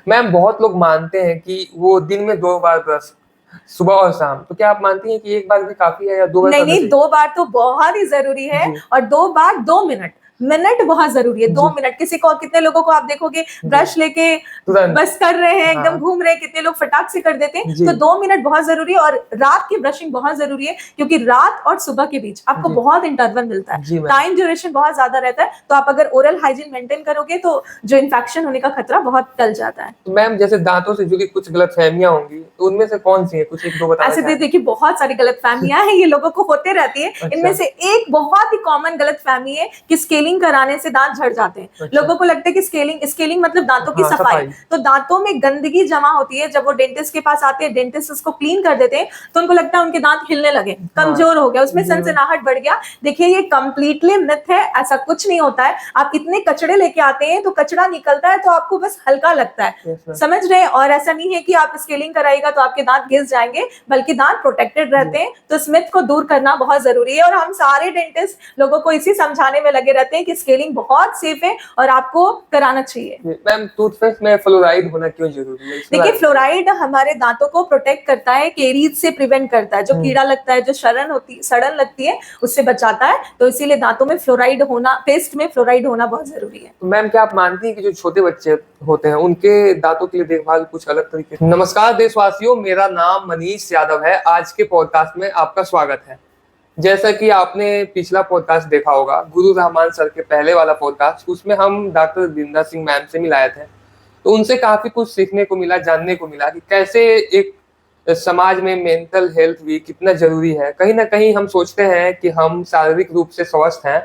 Ma'am बहुत लोग मानते हैं कि वो दिन में 2 बार ब्रश, सुबह और शाम, तो क्या आप मानती हैं कि 1 बार भी काफ़ी है या 2 बार नहीं करना नहीं, चाहिए? 2 बार तो बहुत ही जरूरी है। जी, और 2 बार 2 मिनट, मिनट बहुत जरूरी है। जी, 2 मिनट, किसी को, कितने लोगों को आप देखोगे जी, ब्रश लेके तुरंत। बस कर रहे हैं, एकदम हाँ, घूम रहे हैं, कितने लोग फटाक से कर देते हैं। जी, तो 2 मिनट बहुत जरूरी है। और रात की ब्रशिंग बहुत जरूरी है, क्योंकि रात और सुबह के बीच आपको जी, बहुत इंटरवल मिलता है, जी मैम। टाइम ड्यूरेशन बहुत ज्यादा रहता है। तो आप अगर ओरल हाइजीन मेंटेन करोगे तो जो इन्फेक्शन होने का खतरा बहुत टल जाता है। तो मैम जैसे दाँतों से जुड़ी कुछ गलतफ़हमियाँ होंगी, तो उनमें से कौन-सी हैं? कुछ 1-2 बताना ऐसे तो चाहें? देखिए बहुत सारी गलतफहमियां हैं, ये लोगों को होते रहती है। इनमें अच्छा, से एक बहुत ही कॉमन गलतफहमी है कि स्केलिंग कराने से दांत झड़ जाते हैं। अच्छा। लोगों को लगता है कि स्केलिंग स्केलिंग मतलब दांतों की हाँ, सफाई। सफाई। तो दांतों में गंदगी जमा होती है, जब वो डेंटिस्ट के पास आते हैं, डेंटिस्ट उसको क्लीन कर देते हैं, तो उनको लगता है उनके दांत हिलने लगे, हाँ, कमजोर हो गया, उसमें जी मैम। सनसनाहट बढ़ गया। देखिए ये कंप्लीटली मिथ है, ऐसा कुछ नहीं होता है। आप इतने कचड़े लेके आते हैं तो कचड़ा निकलता है तो आपको बस हल्का लगता है, यस मैम। समझ रहे हैं। और ऐसा नहीं है कि आप स्केलिंग कराइएगा तो आपके दांत घिस जाएंगे, बल्कि दांत प्रोटेक्टेड जी। रहते हैं। तो इस मिथ को दूर करना बहुत जरूरी है। और हम सारे डेंटिस्ट लोगों को इसी समझाने में लगे रहते हैं कि स्केलिंग बहुत सेफ है और आपको कराना चाहिए। जी, मैम टूथपेस्ट में फ्लोराइड होना क्यों ज़रूरी है? इसके देखिए बारे में बताइए। फ्लोराइड हमारे दांतों को प्रोटेक्ट करता है, केरीज से प्रिवेंट करता है, जो हुँ। कीड़ा लगता है, जो सड़न लगती है, उससे बचाता है। तो इसीलिए दांतों में फ्लोराइड होना, पेस्ट में फ्लोराइड होना बहुत जरूरी है। तो मैम क्या आप मानती हैं कि जो छोटे बच्चे होते हैं, उनके दाँतों के लिए देखभाल कुछ अलग तरीके से नमस्कार देशवासियों, मेरा नाम मनीष यादव है। आज के पॉडकास्ट में आपका स्वागत है। जैसा कि आपने पिछला पॉडकास्ट देखा होगा, गुरु रहमान सर के पहले वाला पॉडकास्ट, उसमें हम डॉक्टर वृंदा सिंह मैम से मिलाए थे। तो उनसे काफ़ी कुछ सीखने को मिला, जानने को मिला कि कैसे एक समाज में मेंटल हेल्थ भी कितना ज़रूरी है। कहीं न कहीं हम सोचते हैं कि हम शारीरिक रूप से स्वस्थ हैं,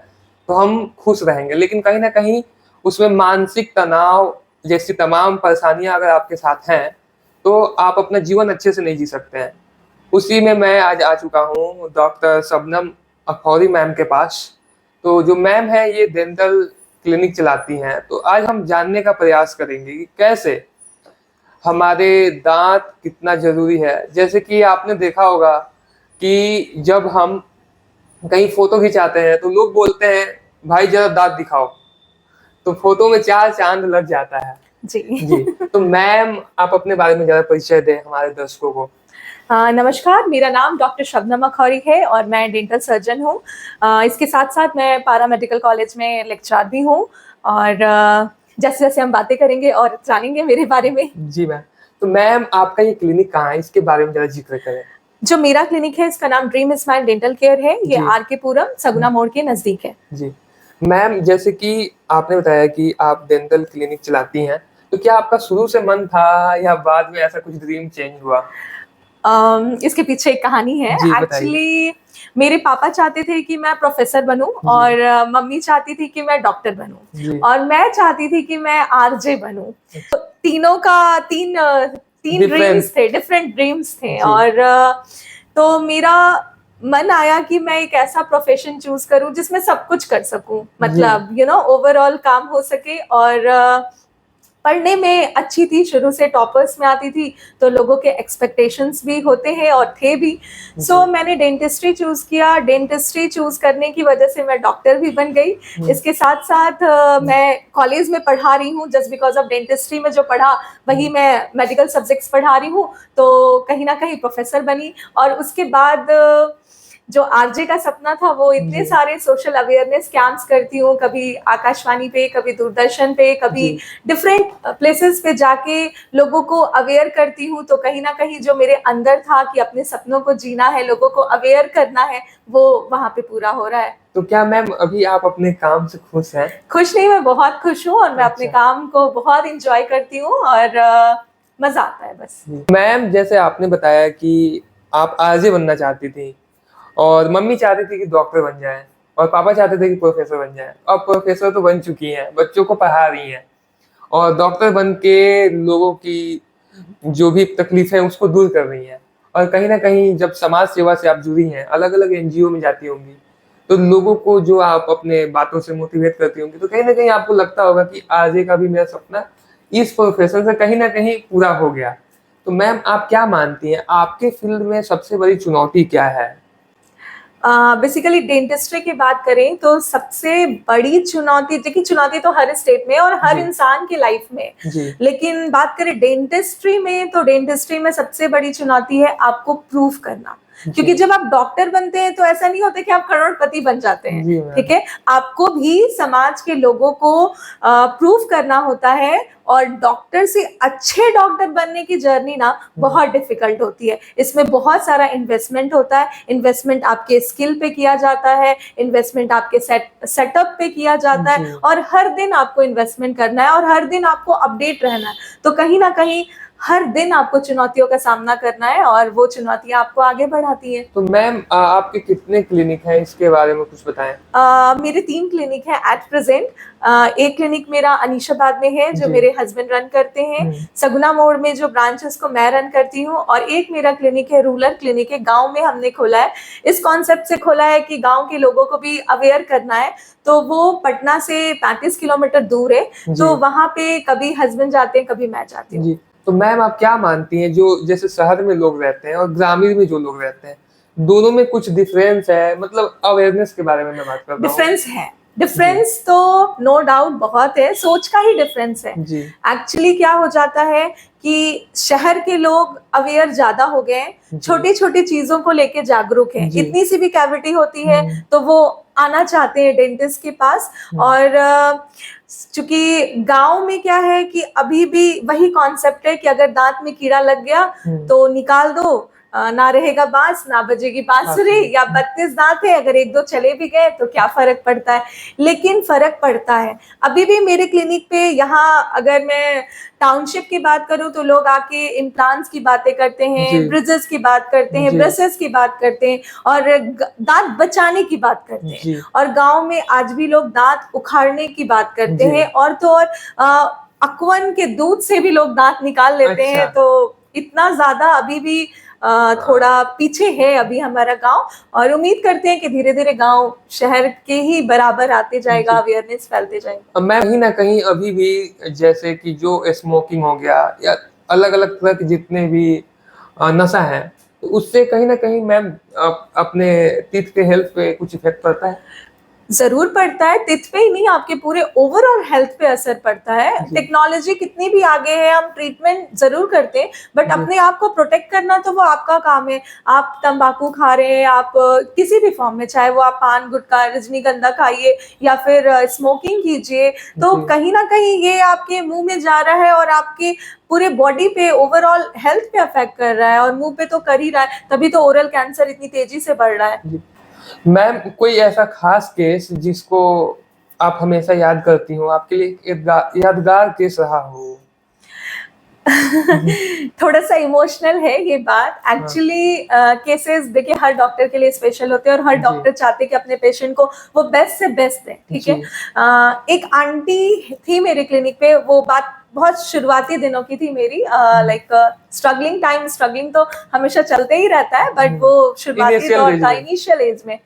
तो हम खुश रहेंगे, लेकिन कहीं न कहीं उसमें मानसिक तनाव जैसी तमाम परेशानियाँ अगर आपके साथ हैं, तो आप अपना जीवन अच्छे से नहीं जी सकते हैं। उसी में मैं आज आ चुका हूँ डॉक्टर शबनम अखौरी मैम के पास। तो जो मैम हैं ये डेंटल क्लिनिक चलाती हैं। तो आज हम जानने का प्रयास करेंगे कि कैसे हमारे दाँत कितना ज़रूरी है। जैसे कि आपने देखा होगा कि जब हम कहीं फ़ोटो खिंचाते हैं तो लोग बोलते हैं, भाई ज़रा दाँत दिखाओ। तो फ़ोटो में 4 चाँद लग जाता है। जी। जी, तो मैम आप अपने बारे में ज़रा परिचय दें हमारे दर्शकों को। नमस्कार, मेरा नाम डॉक्टर शबनम अखौरी है और मैं डेंटल सर्जन हूँ। इसके साथ साथ मैं पारा मेडिकल कॉलेज में लेक्चरर भी हूँ। और जैसे जैसे हम बातें करेंगे और जानेंगे मेरे बारे में। जी मैम। तो मैम आपका ये क्लिनिक कहाँ है? इसके बारे में ज़रा ज़िक्र करें। जो मेरा क्लिनिक है, इसका नाम ड्रीम स्माइल डेंटल केयर है। ये जी। आर के पुरम सगुना मोड़ के नजदीक है। जी। मैम जैसे कि आपने बताया कि आप डेंटल क्लिनिक चलाती हैं, तो क्या आपका शुरू से मन था या बाद में ऐसा कुछ ड्रीम चेंज हुआ? इसके पीछे एक कहानी है। जी, बताइए। एक्चुअली मेरे पापा चाहते थे कि मैं प्रोफेसर बनूं जी, और मम्मी चाहती थी कि मैं डॉक्टर बनूं जी। और मैं चाहती थी कि मैं आरजे बनूं। तो तीनों का तीन डिफरेंट ड्रीम्स थे, डिफरेंट ड्रीम्स थे। जी, और तो मेरा मन आया कि मैं एक ऐसा प्रोफेशन चूज करूं जिसमें सब कुछ कर सकूं, जी, मतलब ओवरऑल काम हो सके। और पढ़ने में अच्छी थी, शुरू से टॉपर्स में आती थी, तो लोगों के एक्सपेक्टेशंस भी होते हैं और थे भी। जी। मैंने डेंटिस्ट्री चूज किया। डेंटिस्ट्री चूज करने की वजह से मैं डॉक्टर भी बन गई। हुँ, इसके साथ साथ मैं कॉलेज में पढ़ा रही हूँ, जस्ट बिकॉज ऑफ डेंटिस्ट्री में जो पढ़ा वही हुँ, मैं मेडिकल सब्जेक्ट्स पढ़ा रही हूँ। तो कहीं ना कहीं प्रोफेसर बनी। और उसके बाद जो आरजे का सपना था, वो इतने जी, सारे सोशल अवेयरनेस कैंप्स करती हूँ, कभी आकाशवाणी पे, कभी दूरदर्शन पे, कभी जी, डिफरेंट प्लेसेस पे जाके लोगों को अवेयर करती हूँ। तो कहीं ना कहीं जो मेरे अंदर था कि अपने सपनों को जीना है, लोगों को अवेयर करना है, वो वहां पे पूरा हो रहा है। तो क्या मैम अभी आप अपने काम से खुश हैं? खुश नहीं, मैं बहुत खुश हूँ और मैं अपने अच्छा, काम को बहुत इंजॉय करती हूँ और मजा आता है बस। जी। मैम जैसे आपने बताया कि आप आरजे बनना चाहती थीं और मम्मी चाहती थी कि डॉक्टर बन जाएँ और पापा चाहते थे कि प्रोफ़ेसर बन जाएँ। अब प्रोफ़ेसर तो बन चुकी हैं, बच्चों को पढ़ा रही हैं और डॉक्टर बन के लोगों की जो भी तकलीफ़ है उसको दूर कर रही हैं। और कहीं न कहीं जब समाज सेवा से आप जुड़ी हैं, अलग-अलग एनजीओ में जाती होंगी, तो लोगों को जो आप अपने बातों से मोटिवेट करती होंगी, तो कहीं न कहीं आपको लगता होगा कि आगे का भी मेरा सपना इस प्रोफ़ेशन से कहीं न कहीं पूरा हो गया। तो मैम आप क्या मानती हैं, आपके फ़ील्ड में सबसे बड़ी चुनौती क्या है? बेसिकली डेंटिस्ट्री की बात करें तो सबसे बड़ी चुनौती, देखिए चुनौती तो हर स्टेट में और हर जी। इंसान की लाइफ में, जी। लेकिन बात करें डेंटिस्ट्री में तो डेंटिस्ट्री में सबसे बड़ी चुनौती है आपको प्रूफ करना, क्योंकि जी। जब आप डॉक्टर बनते हैं तो ऐसा नहीं होता कि आप करोड़पति बन जाते हैं, जी मैम। ठीक है, आपको भी समाज के लोगों को प्रूफ करना होता है। और डॉक्टर से अच्छे डॉक्टर बनने की जर्नी ना बहुत डिफिकल्ट होती है, इसमें बहुत सारा इन्वेस्टमेंट होता है, इन्वेस्टमेंट आपके स्किल पे किया जाता है, इन्वेस्टमेंट आपके सेटअप पे किया जाता है, जी। और हर दिन आपको इन्वेस्टमेंट करना है और हर दिन आपको अपडेट रहना है, तो कहीं ना कहीं हर दिन आपको चुनौतियों का सामना करना है और वो चुनौतियां आपको आगे बढ़ाती हैं। तो मैम आपके कितने क्लिनिक हैं, इसके बारे में कुछ बताएं। मेरे 3 क्लिनिक हैं एट प्रेजेंट। एक क्लिनिक मेरा अनीशाबाद में है जो जी। मेरे हस्बैंड रन करते हैं, सगुना मोड़ में जो ब्रांच है उसको मैं रन करती हूँ, और एक मेरा क्लिनिक है रूरल क्लिनिक है, गांव में हमने खोला है। इस कॉन्सेप्ट से खोला है कि गांव के लोगों को भी अवेयर करना है, तो वो पटना से 35 किलोमीटर दूर है, तो वहां पे कभी हस्बैंड जाते हैं कभी मैं जाती हूँ। जी। तो मैम आप क्या मानती हैं, जो जैसे शहर में लोग रहते हैं और ग्रामीण में जो लोग रहते हैं, दोनों में कुछ डिफरेंस है? मतलब अवेयरनेस के बारे में मैं बात कर रहा हूँ। डिफरेंस है, डिफरेंस तो नो डाउट बहुत है, सोच का ही डिफरेंस है। जी। एक्चुअली क्या हो जाता है कि शहर के लोग अवेयर ज्यादा हो गए हैं, छोटी छोटी चीजों को लेके जागरूक हैं, इतनी सी भी कैविटी होती है तो वो आना चाहते हैं डेंटिस्ट के पास। और चूंकि गांव में क्या है कि अभी भी वही कॉन्सेप्ट है कि अगर दांत में कीड़ा लग गया तो निकाल दो, ना रहेगा बांस ना बजेगी बांसुरी, या 32 दांत है अगर 1-2 चले भी गए तो क्या फर्क पड़ता है, लेकिन फर्क पड़ता है। अभी भी मेरे क्लिनिक पे यहाँ अगर मैं टाउनशिप की बात करूं तो लोग आके इम्प्लांट्स की बातें करते हैं, ब्रिजेस की बात करते हैं, ब्रशेस की बात करते हैं और दांत बचाने की बात करते हैं, और गांव में आज भी लोग दांत उखाड़ने की बात करते हैं, और तो और अकवन के दूध से भी लोग दांत निकाल लेते हैं। तो इतना ज्यादा अभी भी थोड़ा पीछे है अभी हमारा गांव, और उम्मीद करते हैं कि धीरे धीरे गांव शहर के ही बराबर आते जाएगा, अवेयरनेस फैलते जाएगा। मैं कहीं ना कहीं अभी भी जैसे कि जो स्मोकिंग हो गया या अलग अलग तरह के जितने भी नशा है, तो उससे कहीं ना कहीं मैम अपने टीथ के हेल्थ पे कुछ इफेक्ट पड़ता है? जरूर पड़ता है, टिथ पे ही नहीं आपके पूरे ओवरऑल हेल्थ पे असर पड़ता है। टेक्नोलॉजी कितनी भी आगे है, हम ट्रीटमेंट जरूर करते हैं, बट अपने आप को प्रोटेक्ट करना तो वो आपका काम है। आप तंबाकू खा रहे हैं, आप किसी भी फॉर्म में, चाहे वो आप पान गुटखा रजनीगंधा खाइए या फिर स्मोकिंग कीजिए, तो कहीं ना कहीं ये आपके मुंह में जा रहा है और आपके पूरे बॉडी पे ओवरऑल हेल्थ पे अफेक्ट कर रहा है, और मुंह पे तो कर ही रहा है, तभी तो ओरल कैंसर इतनी तेजी से बढ़ रहा है। मैम कोई ऐसा खास केस जिसको आप हमेशा याद करती हो, आपके लिए यादगार केस रहा हो? थोड़ा सा इमोशनल है ये बात एक्चुअली। केसेस देखिए हर डॉक्टर के लिए स्पेशल होते हैं और हर डॉक्टर चाहते हैं कि अपने पेशेंट को वो बेस्ट से बेस्ट दें, ठीक है। एक आंटी थी मेरे क्लिनिक पे, वो बात बहुत शुरुआती दिनों की थी मेरी, लाइक स्ट्रगलिंग तो हमेशा चलते ही रहता है, बट वो शुरुआती दौर था, इनिशियल एज में।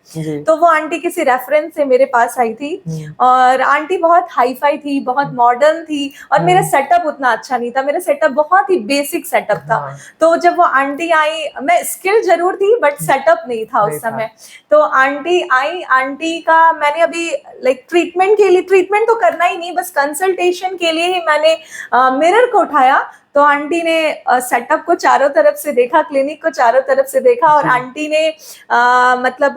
तो वो आंटी किसी रेफरेंस से मेरे पास आई थी, और आंटी बहुत हाई फाई थी, बहुत मॉडर्न थी, और मेरा सेटअप उतना अच्छा नहीं था, मेरा सेटअप बहुत ही बेसिक सेटअप था। तो जब वो आंटी आई, मैं स्किल जरूर थी बट सेटअप नहीं था उस समय। तो आंटी आई, आंटी का मैंने अभी लाइक ट्रीटमेंट के लिए, ट्रीटमेंट तो करना ही नहीं, बस कंसल्टेशन के लिए ही मैंने मिरर को उठाया, तो आंटी ने सेटअप को चारों तरफ से देखा, क्लिनिक को चारों तरफ से देखा, और आंटी ने मतलब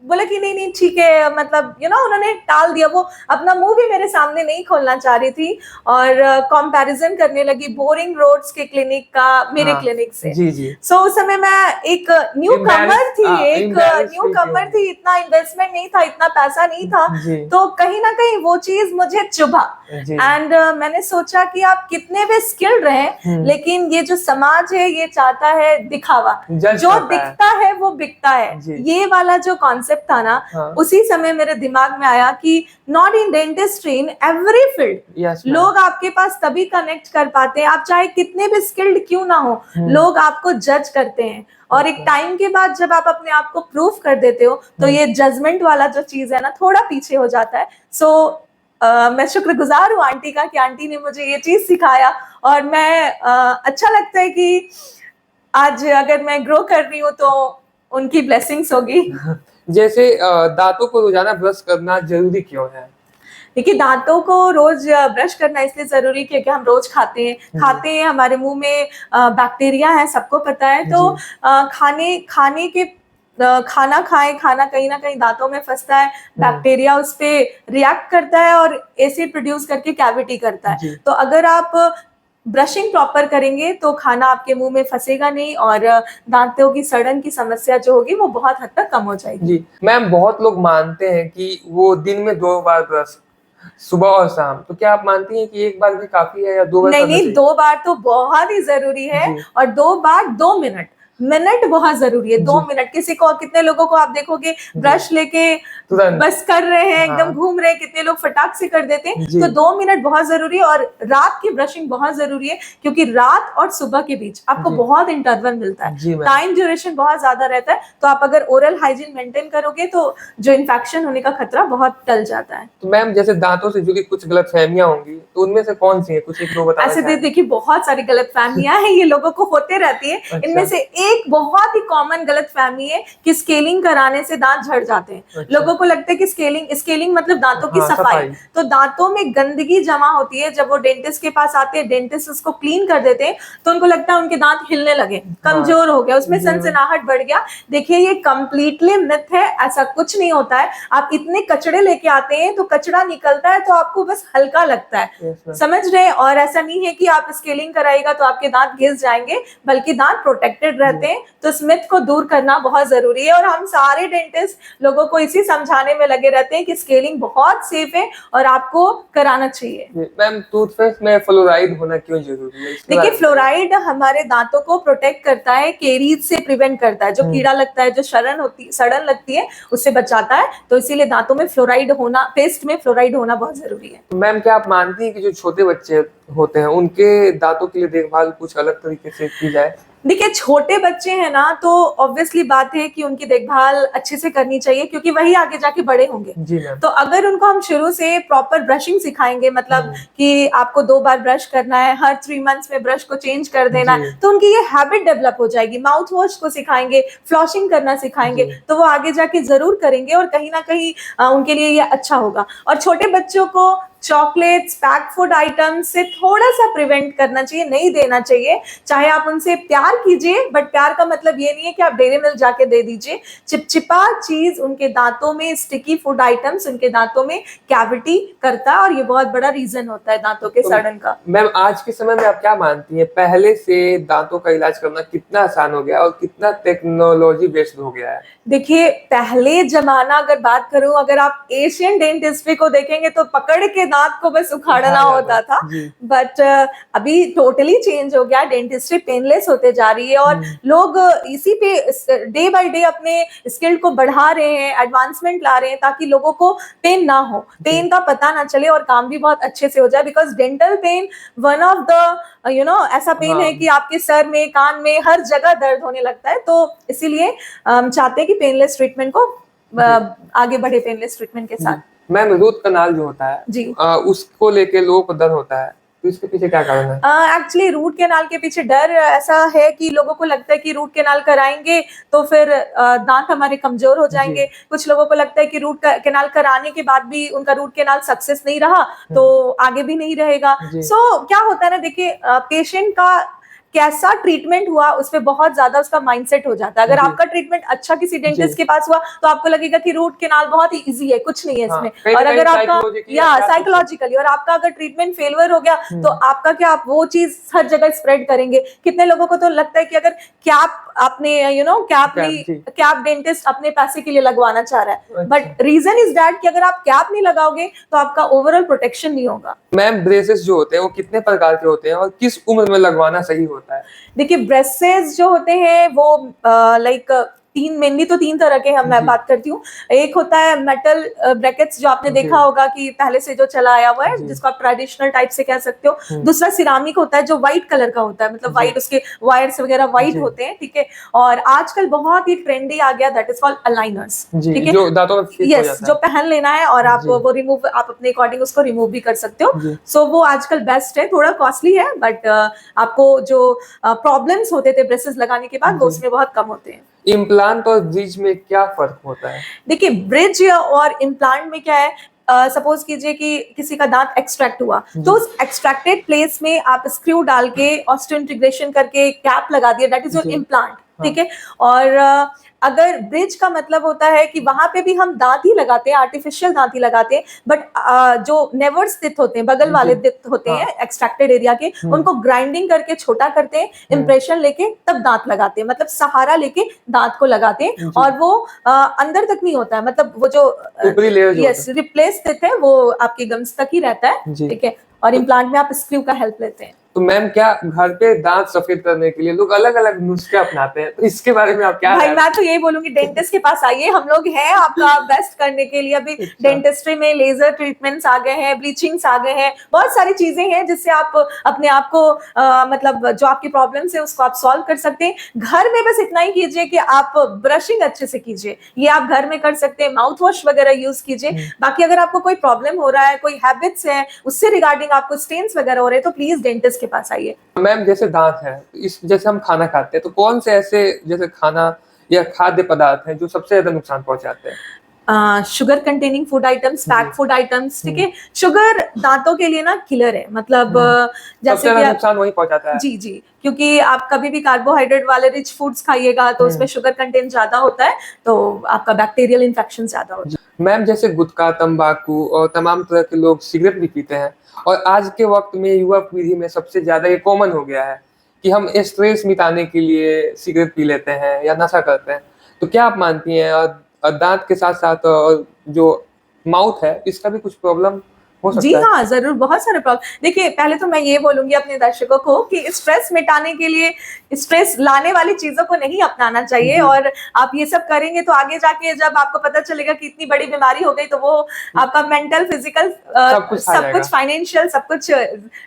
बोला कि नहीं ठीक है, मतलब उन्होंने टाल दिया, वो अपना मुंह भी मेरे सामने नहीं खोलना चाह रही थी, और कंपैरिजन करने लगी बोरिंग रोड्स के क्लिनिक का मेरे क्लिनिक से। सो उस समय मैं एक न्यू कमर थी, इतना इन्वेस्टमेंट नहीं था, इतना पैसा नहीं था, तो कहीं ना कहीं वो चीज मुझे चुभा। एंड मैंने सोचा कि आप कितने भी स्किल्ड रहे, लेकिन ये जो समाज है ये चाहता है दिखावा, जो दिखता है वो बिकता है, ये वाला जो कॉन्सेप्ट था ना, उसी समय मेरे दिमाग में आया कि not in dentistry, in every field लोग आपके पास तभी कनेक्ट कर पाते हैं, आप चाहे कितने भी स्किल्ड क्यों ना हो, लोग आपको जज करते हैं, और एक टाइम के बाद जब आप अपने आप को प्रूफ कर देते हो तो ये जजमेंट वाला जो चीज है ना, थोड़ा पीछे हो जाता है। सो मैं शुक्रगुजार हूँ आंटी का कि आंटी ने मुझे ये चीज सिखाया, और मैं अच्छा लगता है कि आज अगर मैं ग्रो कर रही हूँ तो उनकी ब्लेसिंग्स होगी। जैसे दांतों को रोजाना ब्रश करना जरूरी क्यों है? देखिए, दांतों को रोज ब्रश करना इसलिए जरूरी क्योंकि हम रोज खाते हैं, हमारे मुंह में बैक्टीरिया है, सबको पता है। तो जी। खाने के खाना खाएं, खाना कहीं ना कहीं दांतों में फंसता है, बैक्टीरिया उस पे रिएक्ट करता है और एसिड प्रोड्यूस करके कैविटी करता जी। है। तो अगर आप ब्रशिंग प्रॉपर करेंगे तो खाना आपके मुंह में फंसेगा नहीं और दांतों की सड़न की समस्या जो होगी वो बहुत हद तक कम हो जाएगी। जी मैम, बहुत लोग मानते हैं कि वो दिन में 2 बार ब्रश, सुबह और शाम, तो क्या आप मानती हैं कि 1 बार भी काफी है या 2 बार नहीं करना नहीं, चाहिए? 2 बार तो बहुत ही जरूरी है। जी। और 2 बार 2 मिनट मिनट बहुत जरूरी है। जी। 2 मिनट, कितने लोगों को आप देखोगे ब्रश लेके तुरंत। बस कर रहे हैं, एकदम हाँ। घूम रहे हैं, कितने लोग फटाक से कर देते हैं। जी। तो 2 मिनट बहुत जरूरी है। और रात की ब्रशिंग बहुत जरूरी है क्योंकि रात और सुबह के बीच आपको जी। बहुत इंटरवल मिलता है, जी मैम। टाइम ड्यूरेशन बहुत ज्यादा रहता है। तो आप अगर ओरल हाइजीन मेंटेन करोगे तो जो इन्फेक्शन होने का खतरा बहुत टल जाता है। तो मैम, जैसे दांतों से जुड़ी कुछ गलतफहमियां होंगी, तो उनमें से कौन सी है? कुछ 1-2 बताना ऐसे चाहें? देखिए, बहुत सारी गलतफहमियां हैं, ये लोगों को होते रहती है। अच्छा। इनमें से एक बहुत ही कॉमन गलतफहमी है कि स्केलिंग कराने से दांत झड़ जाते हैं। अच्छा। लोगों को लगता है कि स्केलिंग मतलब दांतों की हाँ, सफाई। सफाई। तो दांतों में गंदगी जमा होती है, जब वो डेंटिस्ट के पास आते हैं, डेंटिस्ट उसको क्लीन कर देते हैं, तो उनको लगता है उनके दांत हिलने लगे, कमजोर हो गया, उसमें जी मैम। सनसनाहट बढ़ गया। देखिए, ये कंप्लीटली मिथ है, ऐसा कुछ नहीं होता है। आप इतने कचड़े लेके आते हैं तो कचड़ा निकलता है तो आपको बस हल्का लगता है, यस मैम। समझ रहे हैं। और ऐसा नहीं है कि आप स्केलिंग कराइएगा तो आपके दांत घिस जाएंगे, बल्कि दांत प्रोटेक्टेड रहते हैं। तो इस मिथ को दूर करना बहुत जरूरी है और हम सारे डेंटिस्ट लोगों को इसी समझाने में लगे रहते हैं कि स्केलिंग बहुत सेफ है और आपको कराना चाहिए। मैम, टूथपेस्ट में फ्लोराइड होना क्यों जरूरी है? इसके देखिए, बारे में फ्लोराइड हमारे दांतों को प्रोटेक्ट करता है, केरीज से प्रिवेंट करता है, जो कीड़ा लगता है, जो सड़न लगती है, उससे बचाता है। तो इसीलिए दांतों में फ्लोराइड होना, पेस्ट में फ्लोराइड होना बहुत जरूरी है। मैम, क्या आप मानती हैं कि जो छोटे बच्चे होते हैं उनके दांतों के लिए देखभाल कुछ अलग तरीके से की जाए? देखिए, छोटे बच्चे हैं ना, तो ऑब्वियसली बात है कि उनकी देखभाल अच्छे से करनी चाहिए क्योंकि वही आगे जाके बड़े होंगे। जी मैम। तो अगर उनको हम शुरू से प्रॉपर ब्रशिंग सिखाएंगे, मतलब कि आपको 2 बार ब्रश करना है, हर 3 मंथ्स में ब्रश को चेंज कर देना है, तो उनकी ये हैबिट डेवलप हो जाएगी। माउथ वॉश को सिखाएंगे, फ्लॉशिंग करना सिखाएंगे, तो वो आगे जाके जरूर करेंगे और कहीं ना कहीं उनके लिए ये अच्छा होगा। और छोटे बच्चों को चॉकलेट्स, पैक फूड आइटम्स से थोड़ा सा प्रिवेंट करना चाहिए, नहीं देना चाहिए। चाहे आप उनसे प्यार कीजिए, बट प्यार का मतलब ये नहीं है कि आप डेयरी मिल्क जाके दे दीजिए। चिपचिपा चीज उनके दांतों में, स्टिकी फूड आइटम्स उनके दांतों में कैविटी करता है और ये बहुत बड़ा रीजन होता है दांतों के सड़न का। मैम, आज के समय में आप क्या मानती हैं, पहले से दांतों का इलाज करना कितना आसान हो गया और कितना टेक्नोलॉजी बेस्ड हो गया है? देखिए, पहले जमाना अगर बात करूं, अगर आप एशियन डेंटिस्ट्री को देखेंगे तो पकड़ के दांत को बस उखाड़ना होता था। बट अभी टोटली चेंज हो गया, डेंटिस्ट्री पेनलेस होते जा रही है और लोग इसी पे डे बाय डे अपने स्किल को बढ़ा रहे हैं, एडवांसमेंट ला रहे हैं ताकि लोगों को पेन ना हो, पेन का पता ना चले और काम भी बहुत अच्छे से हो जाए। Because dental pen one of the ऐसा पेन है कि आपके सर में, कान में, हर जगह दर्द होने लगता है। तो इसीलिए हम चाहते हैं कि पेनलेस ट्रीटमेंट को आगे बढ़े, पेनलेस ट्रीटमेंट के साथ। मैम, रूट कनाल जो होता है जी, उसको लेके लोगों को डर होता है, तो इसके पीछे क्या कारण है? एक्चुअली रूट कैनाल के पीछे डर ऐसा है कि लोगों को लगता है कि रूट कैनाल कराएंगे तो फिर दांत हमारे कमजोर हो जाएंगे। कुछ लोगों को लगता है कि रूट कैनाल कराने के बाद भी उनका रूट कैनाल सक्सेस नहीं रहा तो आगे भी नहीं रहेगा। सो क्या होता है ना, देखिए, पेशेंट का कैसा ट्रीटमेंट हुआ उस पर बहुत ज्यादा उसका माइंडसेट हो जाता है। अगर आपका ट्रीटमेंट अच्छा किसी डेंटिस्ट के पास हुआ तो आपको लगेगा कि रूट कैनाल बहुत ही इजी है, कुछ नहीं है इसमें। और अगर आपका साइकोलॉजिकली और आपका अगर ट्रीटमेंट फेलियर हो गया तो आपका क्या, आप वो चीज हर जगह स्प्रेड करेंगे। कितने लोगों को तो लगता है कि अगर कैप आपने कैप डेंटिस्ट अपने पैसे के लिए लगवाना चाह रहा है, बट रीजन इज दैट कि अगर आप कैप नहीं लगाओगे तो आपका ओवरऑल प्रोटेक्शन नहीं होगा। मैम, ब्रेसेस जो होते हैं वो कितने प्रकार के होते हैं और किस उम्र में लगवाना सही होता है? देखिए, ब्रेसेस जो होते हैं वो लाइक मेनली तो 3 तरह के मैं बात करती हूँ। एक होता है मेटल ब्रैकेट्स, जो आपने देखा होगा कि पहले से जो चला आया हुआ है, जिसको आप ट्रेडिशनल टाइप से कह सकते हो। दूसरा सिरामिक होता है जो व्हाइट कलर का होता है, मतलब व्हाइट, उसके वायर्स वगैरह व्हाइट होते हैं, ठीक है। और आजकल बहुत ही ट्रेंडी आ गया, दैट इज कॉल्ड अलाइनर्स, ठीक है, जो दांतों में फिट हो जाता है। जो पहन लेना है और आप वो रिमूव, आप अपने अकॉर्डिंग उसको रिमूव भी कर सकते हो। सो वो आजकल बेस्ट है, थोड़ा कॉस्टली है बट आपको जो प्रॉब्लम्स होते थे ब्रेसेस लगाने के बाद वो उसमें बहुत कम होते हैं। इम्प्लांट और ब्रिज में क्या फर्क होता है? देखिए, ब्रिज और इम्प्लांट में क्या है, सपोज कीजिए कि किसी का दांत एक्सट्रैक्ट हुआ, तो जी। उस एक्सट्रैक्टेड प्लेस में आप स्क्रू डाल के ऑस्टियो इंटीग्रेशन करके कैप लगा दिया, दैट इज योर जी। इम्प्लांट। हाँ। ठीक है। और अगर ब्रिज का मतलब होता है कि वहां पे भी हम दांत ही लगाते हैं, आर्टिफिशियल दांत ही लगाते हैं, बट जो नेवर स्थित होते हैं, बगल वाले जी। दित होते हैं हाँ। एक्सट्रैक्टेड एरिया के, उनको ग्राइंडिंग करके छोटा करते हैं, इंप्रेशन लेके तब दांत लगाते हैं, मतलब सहारा लेके दांत को लगाते हैं, जी। और वो अंदर तक नहीं होता है, मतलब वो जो ऊपरी लेयर जो यस रिप्लेस स्थित है वो आपके गम्स तक ही रहता है। जी। ठीक है। और इम्प्लांट में आप स्क्रू का हेल्प लेते हैं। तो मैम क्या घर पे दांत सफेद करने के लिए लोग अलग अलग नुस्खे अपनाते हैं, तो इसके बारे में आप क्या भाई राय मैं तो यही बोलूंगी, डेंटिस्ट के पास आइए, हम लोग हैं आपका बेस्ट करने के लिए। अभी अच्छा। डेंटिस्ट्री में लेजर ट्रीटमेंट्स आ गए हैं, ब्लीचिंग्स आ गए हैं, बहुत सारी चीजें हैं जिससे आप अपने आप को मतलब जो आपकी प्रॉब्लम्स है उसको आप सॉल्व कर सकते हैं। घर में बस इतना ही कीजिए कि आप ब्रशिंग अच्छे से कीजिए, ये आप घर में कर सकते हैं, माउथ वॉश वगैरह यूज कीजिए। बाकी अगर आपको कोई प्रॉब्लम हो रहा है, कोई हैबिट्स है, उससे रिगार्डिंग आपको स्टेन्स वगैरह हो रहे हैं, तो प्लीज डेंटिस्ट के पास आइए। मैम जैसे दांत है, इस जैसे हम खाना खाते हैं तो कौन से ऐसे जैसे खाना या खाद्य पदार्थ हैं जो सबसे ज्यादा नुकसान पहुंचाते हैं? शुगर कंटेनिंग फूड आइटम्स, जी। Pack food items. ठीक है। शुगर दांतों के लिए ना किलर है, मतलब सबसे जैसे कि ज्यादा नुकसान वही पहुंचाता है। जी जी, क्योंकि आप कभी भी कार्बोहाइड्रेट वाले रिच फूड्स खाइएगा तो उसमें शुगर कंटेंट ज्यादा होता है, तो आपका बैक्टीरियल इन्फेक्शन ज्यादा होता है। मैम जैसे गुटखा, तंबाकू और तमाम तरह के लोग सिगरेट भी पीते हैं, और आज के वक्त में युवा पीढ़ी में सबसे ज्यादा ये कॉमन हो गया है कि हम स्ट्रेस मिटाने के लिए सिगरेट पी लेते हैं या नशा करते हैं। तो क्या आप मानती हैं, और दांत के साथ साथ जो माउथ है इसका भी कुछ प्रॉब्लम हो जी सकता है? हाँ, जरूर, बहुत सारे प्रॉब्लम। देखिए, पहले तो मैं ये बोलूंगी अपने दर्शकों को कि स्ट्रेस मिटाने के लिए स्ट्रेस लाने वाली चीजों को नहीं अपनाना चाहिए, जी। और आप ये सब करेंगे तो आगे जाके जब आपको पता चलेगा कि इतनी बड़ी बीमारी हो गई, तो वो आपका मेंटल, फिजिकल, सब कुछ खा सब जाएगा। कुछ, फाइनेंशियल, सब कुछ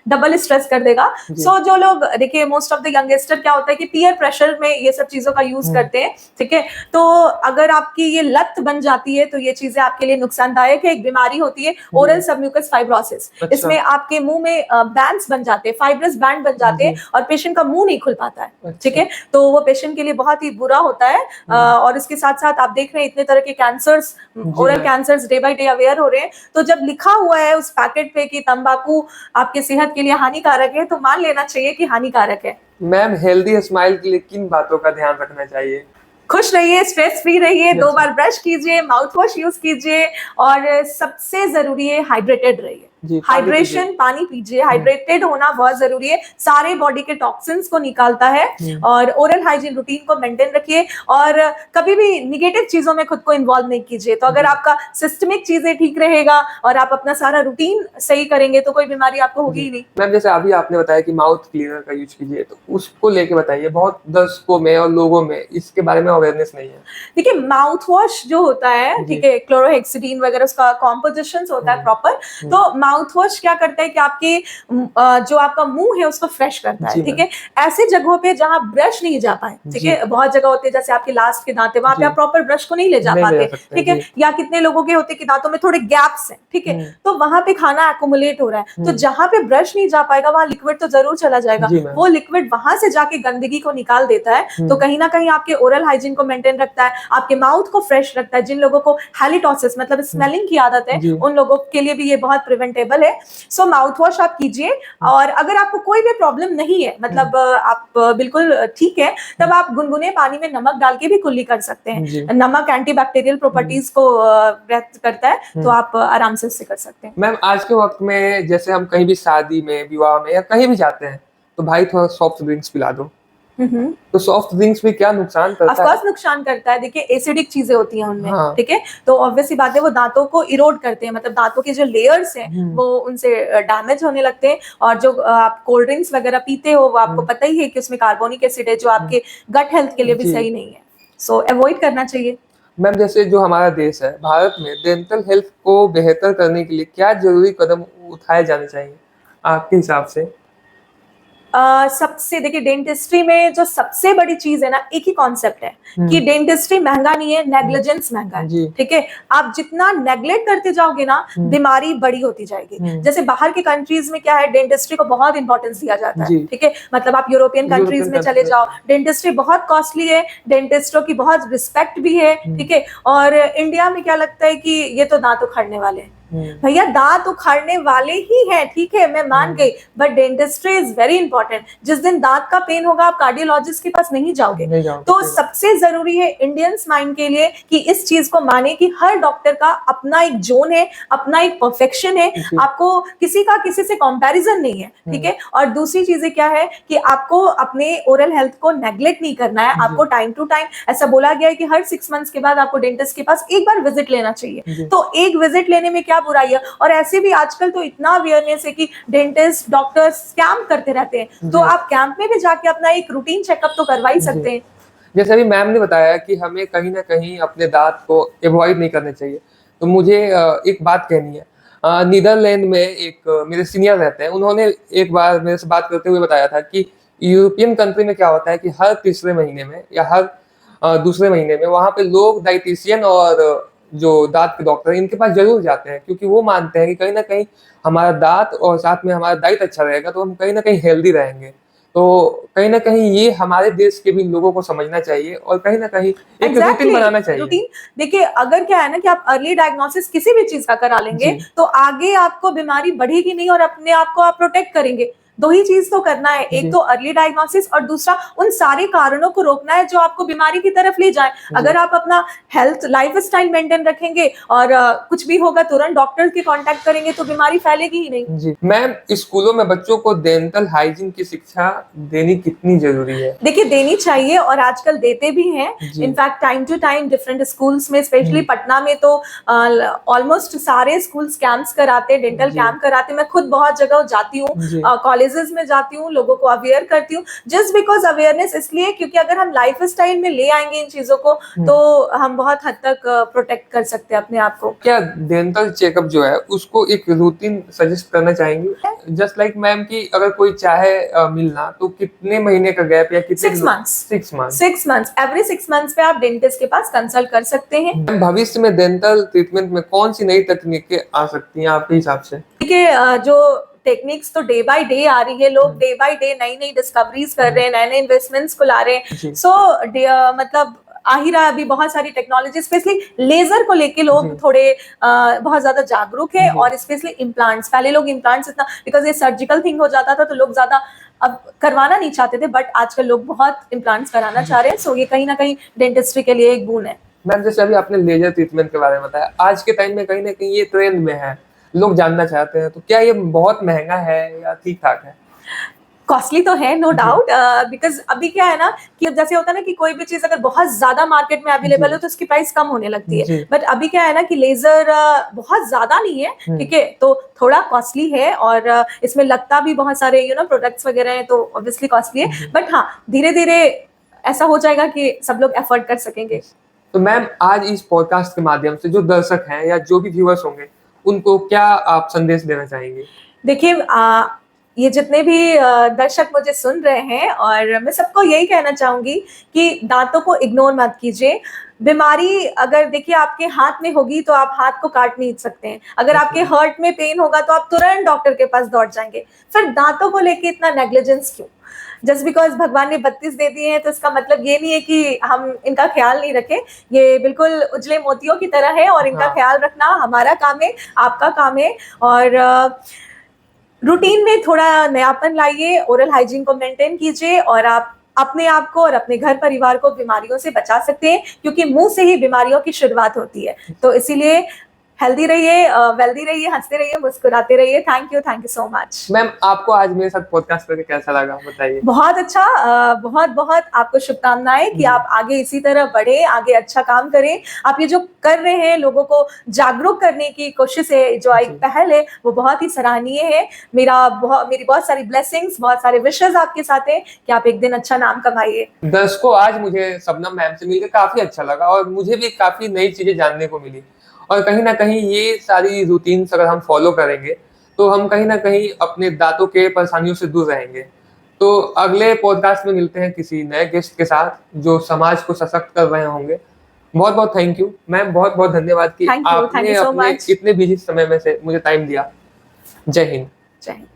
डबल स्ट्रेस कर देगा। जी। सो जो लोग, देखिए मोस्ट ऑफ द यंगस्टर क्या होता है कि पीयर प्रेशर में ये सब चीजों का यूज करते हैं। ठीक है। तो अगर आपकी ये लत बन जाती है तो ये चीजें आपके लिए नुकसानदायक है। एक बीमारी होती है ओरल सबम्यूकस फाइब्रोसिस, अच्छा। इसमें आपके मुंह में बैंड्स बन जाते हैं, फाइब्रस बैंड बन जाते हैं, और पेशेंट का मुंह नहीं खुल पाता है। अच्छा। ठीक है। तो वो पेशेंट के लिए बहुत ही बुरा होता है। और इसके साथ साथ आप देख रहे हैं इतने तरह के cancers, oral ma'am. Cancers day by day aware हो रहे हैं। तो जब लिखा हुआ है उस पैकेट पे कि तंबाकू आपके सेहत के लिए हानिकारक है, तो मान लेना चाहिए कि हानिकारक है। मैम हेल्दी स्माइल के लिए किन बातों का ध्यान रखना चाहिए? खुश रहिए, स्ट्रेस फ्री रहिए, 2 अच्छा। बार ब्रश कीजिए, माउथ वॉश यूज कीजिए, और सबसे जरूरी है हाइड्रेटेड रहिए। जी, पानी हाइड्रेशन, पानी पीजिए, हाइड्रेटेड होना बहुत जरूरी है, सारे बॉडी के टॉक्सिन्स को निकालता है। और ओरल हाइजीन रूटीन को मेंटेन रखिए, और कभी भी निगेटिव चीजों में खुद को इन्वॉल्व नहीं कीजिए। तो अगर आपका सिस्टमिक चीजें ठीक रहेगा और आप अपना सारा रूटीन सही करेंगे तो कोई बीमारी आपको होगी ही नहीं। मैम जैसे अभी आपने बताया कि माउथ क्लीनर का यूज कीजिए, तो उसको लेके बताइए, बहुत दर्शकों में और लोगों में इसके बारे में अवेयरनेस नहीं है। देखिए, माउथ वॉश जो होता है, ठीक है, क्लोरोहेक्सिडीन वगैरह उसका कॉम्पोजिशन होता है प्रॉपर। तो माउथ वॉश क्या करता है कि आपके जो आपका मुंह है उसको फ्रेश करता है। जी ठीक है। ऐसे जगहों पे जहां ब्रश नहीं जा पाए, ठीक है, बहुत जगह होते हैं जैसे आपके लास्ट के दांत है, वहां पे आप प्रॉपर ब्रश को नहीं ले जा नहीं ले पाते। जा सकते, ठीक है। जी। या कितने लोगों के होते हैं कि दांतों में थोड़े गैप्स हैं। ठीक है। तो वहां पे खाना एक्युमुलेट हो रहा है, तो जहां पे ब्रश नहीं जा पाएगा वहां लिक्विड तो जरूर चला जाएगा, जी मैम। वो लिक्विड वहां से जाके गंदगी को निकाल देता है। तो कहीं ना कहीं आपके ओरल हाइजीन को मेंटेन रखता है, आपके माउथ को फ्रेश रखता है। जिन लोगों को हैलिटोसिस मतलब स्मेलिंग की आदत है, जी। उन लोगों के लिए भी ये बहुत प्रिवेंटेबल है। सो माउथ वॉश आप कीजिए, और अगर आपको कोई भी प्रॉब्लम नहीं है, मतलब आप बिल्कुल ठीक है, तब आप गुनगुने पानी में नमक डाल के भी कुल्ली कर सकते जी। हैं। नमक एंटीबैक्टीरियल प्रॉपर्टीज को व्यक्त करता है, तो आप आराम से उससे कर सकते हैं। मैम आज के वक्त में जैसे हम कहीं भी शादी में, विवाह में या कहीं भी जाते हैं, तो भाई थोड़ा सॉफ्ट ड्रिंक्स पिला दो, तो सॉफ्ट ड्रिंक्स भी क्या नुकसान करता है? ऑफकोर्स नुकसान करता है। देखिए, एसिडिक चीजें होती हैं उनमें। हाँ। ठीक है। तो ऑब्वियसली बात है, वो दांतों को इरोड करते हैं, मतलब दांतों के जो लेयर्स हैं वो उनसे डैमेज होने लगते हैं। और जो आप कोल्ड ड्रिंक्स वगैरह पीते हो, वो आपको पता ही है कि उसमें कार्बोनिक एसिड है, जो आपके गट हेल्थ के लिए भी जी। सही नहीं है। सो अवॉइड करना चाहिए। मैम जैसे जो हमारा देश है भारत में, डेंटल हेल्थ को बेहतर करने के लिए क्या जरूरी कदम उठाए जाने चाहिए आपके हिसाब से? सबसे देखिए डेंटिस्ट्री में जो सबसे बड़ी चीज है ना, एक ही कॉन्सेप्ट है कि डेंटिस्ट्री महंगा नहीं है, नेग्लिजेंस महंगा है। जी। ठीक है, आप जितना नेग्लेक्ट करते जाओगे ना, बीमारी बड़ी होती जाएगी। जैसे बाहर के कंट्रीज में क्या है, डेंटिस्ट्री को बहुत इंपॉर्टेंस दिया जाता है। जी। ठीक है, मतलब आप यूरोपियन कंट्रीज में चले जाओ, डेंटिस्ट्री बहुत कॉस्टली है, डेंटिस्टों की बहुत रिस्पेक्ट भी है। ठीक है, और इंडिया में क्या लगता है कि ये तो दांत उखाड़ने वाले हैं। भैया दांत उखाड़ने वाले ही हैं, ठीक है, मैं मान गई, but dentistry is very important. जिस दिन दांत का पेन होगा आप कार्डियोलॉजिस्ट के पास नहीं जाओगे। तो सबसे जरूरी है इंडियंस माइंड के लिए कि इस चीज को माने कि हर डॉक्टर का अपना एक जोन है, अपना एक परफेक्शन है, आपको किसी का किसी से कंपैरिजन नहीं है। ठीक है, और दूसरी चीजें क्या है कि आपको अपने ओरल हेल्थ को नेग्लेक्ट नहीं करना है। आपको टाइम टू टाइम, ऐसा बोला गया है कि हर 6 मंथ्स के बाद आपको डेंटिस्ट के पास एक बार विजिट लेना चाहिए। तो एक विजिट लेने में क्या बुराई है। और ऐसे भी आजकल तो इतना अवेयरनेस है कि डेंटिस्ट डॉक्टर स्कैम करते रहते हैं, तो आप कैंप में भी जाके अपना एक रूटीन चेकअप तो करवा ही सकते हैं। जैसे अभी मैम ने बताया कि हमें कहीं ना कहीं अपने दांत को अवॉइड नहीं करने चाहिए, तो मुझे एक बात कहनी है। नीदरलैंड में एक मेरे सीनियर रहते हैं, उन्होंने एक बार मेरे से बात करते हुए बताया था कि यूरोपियन कंट्री में क्या होता है कि हर तीसरे महीने में या हर दूसरे महीने में वहाँ पे लोग डाइटिशियन और जो दांत के डॉक्टर इनके पास जरूर जाते हैं, क्योंकि वो मानते हैं कि कहीं ना कहीं हमारा दांत और साथ में हमारा डाइट अच्छा रहेगा तो हम कहीं ना कहीं हेल्दी रहेंगे। तो कहीं ना कहीं ये हमारे देश के भी लोगों को समझना चाहिए और कहीं ना कहीं एक रूटीन बनाना चाहिए। रूटीन देखिए, अगर क्या है ना कि आप अर्ली डायग्नोसिस किसी भी चीज का करा लेंगे तो आगे आपको बीमारी बढ़ेगी नहीं और अपने आप को आप प्रोटेक्ट करेंगे। दो ही चीज तो करना है, एक तो अर्ली डायग्नोसिस और दूसरा उन सारे कारणों को रोकना है जो आपको बीमारी की तरफ ले जाए। अगर आप अपना हेल्थ लाइफ स्टाइल मेंटेन रखेंगे और कुछ भी होगा तुरंत डॉक्टर के कांटेक्ट करेंगे तो बीमारी फैलेगी ही नहीं। जी मैम, स्कूलों में बच्चों को डेंटल हाइजीन की शिक्षा देनी कितनी जरूरी है? देखिए देनी चाहिए और आजकल देते भी हैं। In fact time to time different schools में, स्पेशली पटना में तो ऑलमोस्ट सारे स्कूल्स कैंप्स कराते, डेंटल कैंप कराते। मैं खुद बहुत जगह जाती हूँ, कॉलेजेस में जाती हूँ, लोगों को अवेयर करती हूँ। जस्ट बिकॉज अवेयरनेस इसलिए क्योंकि अगर हम लाइफ स्टाइल में ले आएंगे इन चीजों को तो हम बहुत हद तक प्रोटेक्ट कर सकते हैं अपने आप को। क्या डेंटल चेकअप जो है उसको एक रूटीन सजेस्ट करना चाहेंगे? जस्ट लाइक मैम कि अगर कोई चाहे मिलना तो कितने महीने का गैप या कितने 6 months 6 months एवरी 6 months पे आप डेंटिस्ट के पास कंसल्ट कर सकते हैं। भविष्य में डेंटल ट्रीटमेंट में कौन सी नई तकनीकें आ सकती हैं आपके हिसाब से? देखिए जो टेक्निक्स तो डे बाय डे आ रही है, लोग डे बाय डे नई नई डिस्कवरीज कर रहे हैं, नए नए इन्वेस्टमेंट्स को ला रहे हैं। सो मतलब आ ही रहा है अभी बहुत सारी टेक्नोलॉजी, स्पेशली लेजर को लेके लोग थोड़े बहुत ज्यादा जागरूक है। और स्पेशली इम्प्लांट्स, पहले लोग इम्प्लांट्स इतना बिकॉज ये सर्जिकल थिंग हो जाता था तो लोग ज्यादा अब करवाना नहीं चाहते थे, बट आजकल लोग बहुत इम्प्लांट्स कराना चाह रहे हैं। सो ये कहीं ना कहीं डेंटिस्ट्री के लिए एक बून है। मैम जैसे अभी आपने लेजर ट्रीटमेंट के बारे में बताया, आज के टाइम में कहीं ना कहीं ये ट्रेंड में है, लोग जानना चाहते हैं, तो क्या ये बहुत महंगा है या ठीक ठाक है? कॉस्टली तो है नो डाउट, बिकॉज अभी क्या है ना कि जैसे होता है ना कि कोई भी चीज अगर बहुत ज्यादा मार्केट में अवेलेबल हो तो उसकी प्राइस कम होने लगती है। बट अभी क्या है ना कि लेजर बहुत ज्यादा नहीं है, ठीक है, तो थोड़ा कॉस्टली है और इसमें लगता भी बहुत सारे प्रोडक्ट्स वगैरह हैं तो ऑब्वियसली कॉस्टली है। बट हाँ, धीरे धीरे ऐसा हो जाएगा कि सब लोग एफोर्ड कर सकेंगे। तो मैम आज इस पॉडकास्ट के माध्यम से जो दर्शक हैं या जो भी व्यूअर्स होंगे उनको क्या आप संदेश देना चाहेंगे? देखिए ये जितने भी दर्शक मुझे सुन रहे हैं और मैं सबको यही कहना चाहूंगी कि दांतों को इग्नोर मत कीजिए। बीमारी अगर देखिए आपके हाथ में होगी तो आप हाथ को काट नहीं सकते हैं। अगर आपके हर्ट में पेन होगा तो आप तुरंत डॉक्टर के पास दौड़ जाएंगे। फिर दांतों को लेके इतना नेग्लिजेंस क्यों? जस्ट बिकॉज भगवान ने 32 दे दिए हैं तो इसका मतलब ये नहीं है कि हम इनका ख्याल नहीं रखें। ये बिल्कुल उजले मोतियों की तरह है और इनका ख्याल रखना हमारा काम है, आपका काम है। और रूटीन में थोड़ा नयापन लाइए, ओरल हाइजीन को मेंटेन कीजिए और आप अपने आप को और अपने घर परिवार को बीमारियों से बचा सकते हैं, क्योंकि मुंह से ही बीमारियों की शुरुआत होती है। तो इसीलिए हेल्दी रहिए, वेल्दी रहिए, हंसते रहिए, मुस्कुराते रहिए। Thank you so much. Ma'am आपको आज मेरे साथ पॉडकास्ट करके कैसा लगा बताइए? बहुत अच्छा, बहुत बहुत आपको शुभकामनाएं कि आप आगे इसी तरह बढ़े, आगे अच्छा काम करें। आप ये जो कर रहे हैं, लोगों को जागरूक करने की कोशिश है, जो एक पहल है, वो बहुत ही सराहनीय है। मेरी बहुत सारी ब्लेसिंग्स, बहुत सारे विशेस आपके साथ हैं कि आप एक दिन अच्छा नाम कमाइए। दर्शकों, आज मुझे शबनम मैम से मिलकर काफी अच्छा लगा और मुझे भी काफी नई चीजें जानने को मिली। और कहीं ना कहीं ये सारी रूटीन्स अगर हम फॉलो करेंगे तो हम कहीं ना कहीं अपने दांतों के परेशानियों से दूर रहेंगे। तो अगले पॉडकास्ट में मिलते हैं किसी नए गेस्ट के साथ जो समाज को सशक्त कर रहे होंगे। बहुत बहुत थैंक यू मैम, बहुत बहुत धन्यवाद कि Thank you आपने so अपने much. इतने बिजी समय में से मुझे टाइम दिया। जय हिंद। जय हिंद।